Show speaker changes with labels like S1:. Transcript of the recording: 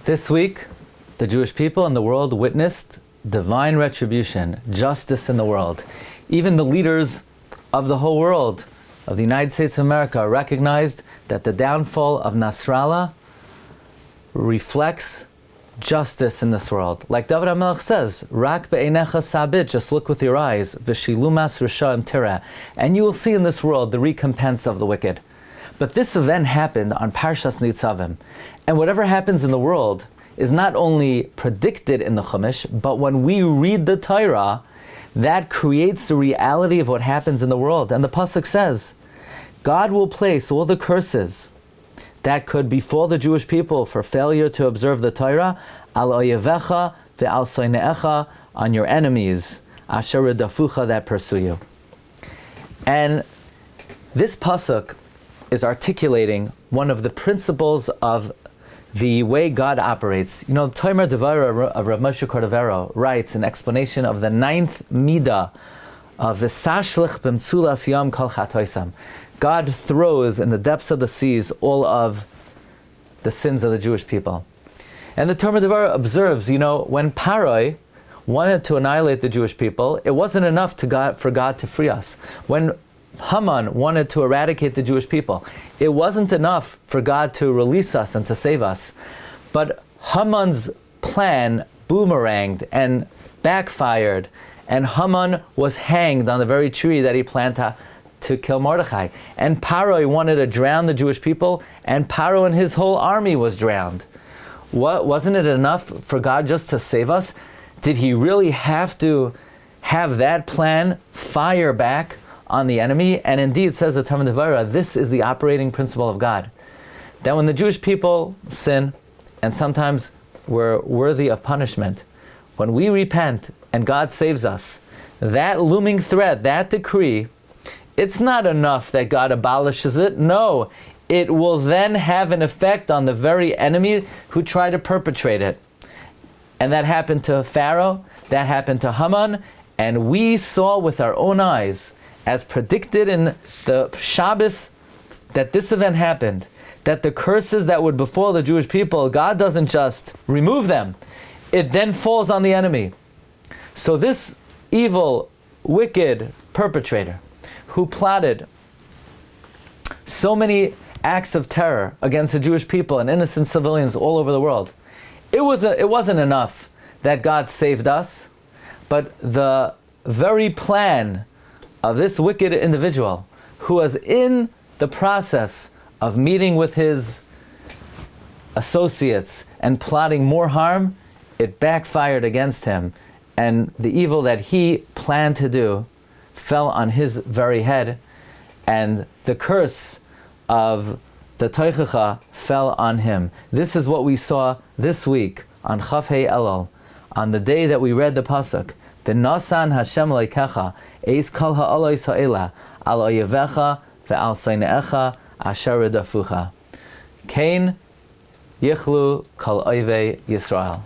S1: This week, the Jewish people and the world witnessed divine retribution, justice in the world. Even the leaders of the whole world, of the United States of America, recognized that the downfall of Nasrallah reflects justice in this world. Like David HaMelech says, Rak be'einecha sabit, just look with your eyes, v'shilumas risha'im tireh, and you will see in this world the recompense of the wicked. But this event happened on Parshas Nitzavim. And whatever happens in the world is not only predicted in the Chumash, but when we read the Torah, that creates the reality of what happens in the world. And the Pasuk says, God will place all the curses that could befall the Jewish people for failure to observe the Torah, al oyevecha ve'al soineecha, on your enemies, asher redafucha, that pursue you. And this Pasuk is articulating one of the principles of the way God operates. You know, Tomer Devara of Rav Moshe Cordovero writes an explanation of the 9th midah of V'sashlich b'mtzulas yam kol chatoisam. God throws in the depths of the seas all of the sins of the Jewish people. And the Tomer Devara observes, you know, when Paroi wanted to annihilate the Jewish people, it wasn't enough for God to free us. When Haman wanted to eradicate the Jewish people, it wasn't enough for God to release us and to save us. But Haman's plan boomeranged and backfired, and Haman was hanged on the very tree that he planned to kill Mordechai. And Paro wanted to drown the Jewish people, and Paro and his whole army was drowned. Wasn't it enough for God just to save us? Did he really have to have that plan fire back on the enemy? And indeed, says the Tomer Devara, this is the operating principle of God. That when the Jewish people sin, and sometimes we're worthy of punishment, when we repent and God saves us, that looming threat, that decree, it's not enough that God abolishes it. No, it will then have an effect on the very enemy who tried to perpetrate it. And that happened to Pharaoh, that happened to Haman, and we saw with our own eyes, as predicted in the Shabbos, that this event happened, that the curses that would befall the Jewish people, God doesn't just remove them, it then falls on the enemy. So this evil, wicked perpetrator who plotted so many acts of terror against the Jewish people and innocent civilians all over the world, it wasn't enough that God saved us, but the very plan of this wicked individual who was in the process of meeting with his associates and plotting more harm, it backfired against him, and the evil that he planned to do fell on his very head, and the curse of the Toichacha fell on him. This is what we saw this week on Chaf Hei Elul, on the day that we read the Pasuk, V'nasan Hashem leikecha, eis kol ha'alois ha'ela, al oyevecha ve'al soineecha, asher redafucha. Kain yichlu kol oivei Yisrael.